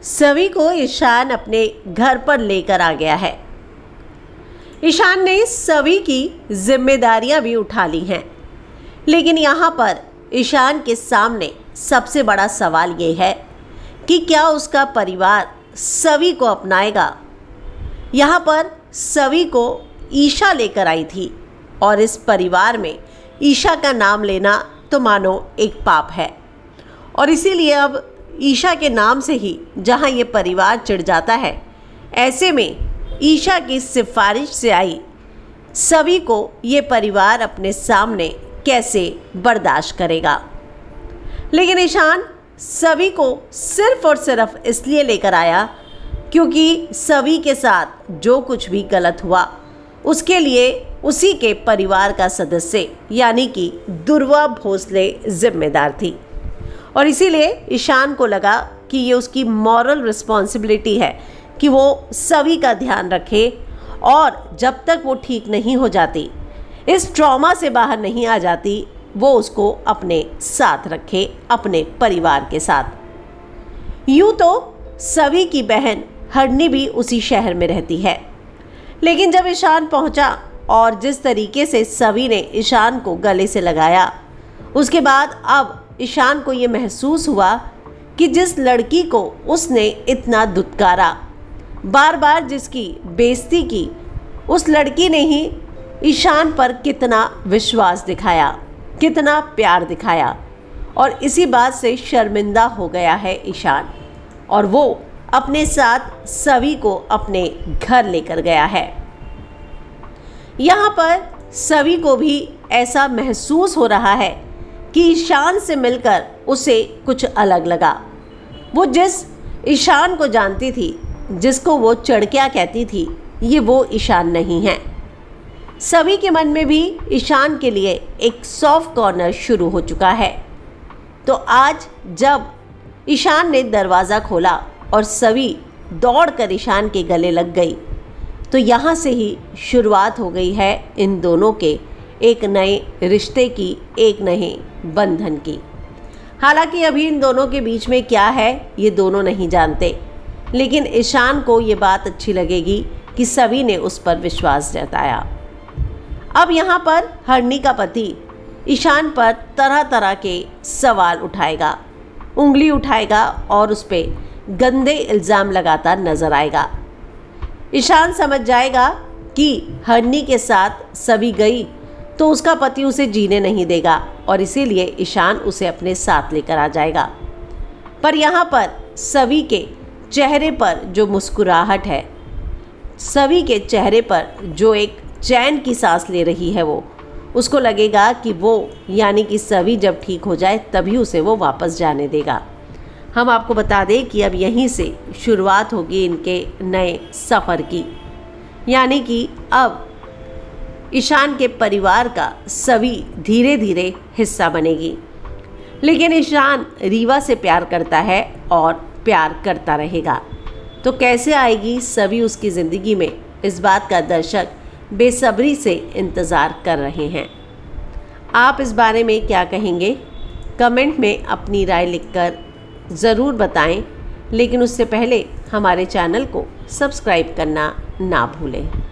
सवी को ईशान अपने घर पर लेकर आ गया है। ईशान ने सवी की जिम्मेदारियां भी उठा ली हैं, लेकिन यहाँ पर ईशान के सामने सबसे बड़ा सवाल ये है कि क्या उसका परिवार सवी को अपनाएगा। यहाँ पर सवी को ईशा लेकर आई थी और इस परिवार में ईशा का नाम लेना तो मानो एक पाप है, और इसीलिए अब ईशा के नाम से ही जहाँ ये परिवार चिढ़ जाता है, ऐसे में ईशा की सिफारिश से आई सवी को ये परिवार अपने सामने कैसे बर्दाश्त करेगा। लेकिन ईशान सवी को सिर्फ और सिर्फ इसलिए लेकर आया क्योंकि सवी के साथ जो कुछ भी गलत हुआ उसके लिए उसी के परिवार का सदस्य यानी कि दुर्वा भोसले जिम्मेदार थी, और इसीलिए ईशान को लगा कि ये उसकी मॉरल रिस्पॉन्सिबिलिटी है कि वो सवी का ध्यान रखे, और जब तक वो ठीक नहीं हो जाती, इस ट्रॉमा से बाहर नहीं आ जाती, वो उसको अपने साथ रखे, अपने परिवार के साथ। यूँ तो सवी की बहन हरनी भी उसी शहर में रहती है, लेकिन जब ईशान पहुंचा और जिस तरीके से सवी ने ईशान को गले से लगाया, उसके बाद अब ईशान को ये महसूस हुआ कि जिस लड़की को उसने इतना दुत्कारा, बार बार जिसकी बेइज्जती की, उस लड़की ने ही ईशान पर कितना विश्वास दिखाया, कितना प्यार दिखाया, और इसी बात से शर्मिंदा हो गया है ईशान, और वो अपने साथ सवी को अपने घर लेकर गया है। यहाँ पर सवी को भी ऐसा महसूस हो रहा है कि ईशान से मिलकर उसे कुछ अलग लगा। वो जिस ईशान को जानती थी, जिसको वो चढ़किया कहती थी, ये वो ईशान नहीं है। सवी के मन में भी ईशान के लिए एक सॉफ्ट कॉर्नर शुरू हो चुका है। तो आज जब ईशान ने दरवाज़ा खोला और सवी दौड़कर ईशान के गले लग गई, तो यहाँ से ही शुरुआत हो गई है इन दोनों के एक नए रिश्ते की, एक नए बंधन की। हालांकि अभी इन दोनों के बीच में क्या है ये दोनों नहीं जानते, लेकिन ईशान को ये बात अच्छी लगेगी कि सवी ने उस पर विश्वास जताया। अब यहाँ पर हरनी का पति ईशान पर तरह तरह के सवाल उठाएगा, उंगली उठाएगा और उस पर गंदे इल्ज़ाम लगाता नजर आएगा। ईशान समझ जाएगा कि हरनी के साथ सवी गई तो उसका पति उसे जीने नहीं देगा, और इसीलिए ईशान उसे अपने साथ लेकर आ जाएगा। पर यहाँ पर सवी के चेहरे पर जो मुस्कुराहट है, सवी के चेहरे पर जो एक चैन की सांस ले रही है, वो उसको लगेगा कि वो यानी कि सवी जब ठीक हो जाए तभी उसे वो वापस जाने देगा। हम आपको बता दें कि अब यहीं से शुरुआत होगी इनके नए सफ़र की, यानी कि अब ईशान के परिवार का सवी धीरे धीरे हिस्सा बनेगी। लेकिन ईशान रीवा से प्यार करता है और प्यार करता रहेगा, तो कैसे आएगी सवी उसकी ज़िंदगी में, इस बात का दर्शक बेसब्री से इंतज़ार कर रहे हैं। आप इस बारे में क्या कहेंगे? कमेंट में अपनी राय लिखकर ज़रूर बताएं, लेकिन उससे पहले हमारे चैनल को सब्सक्राइब करना ना भूलें।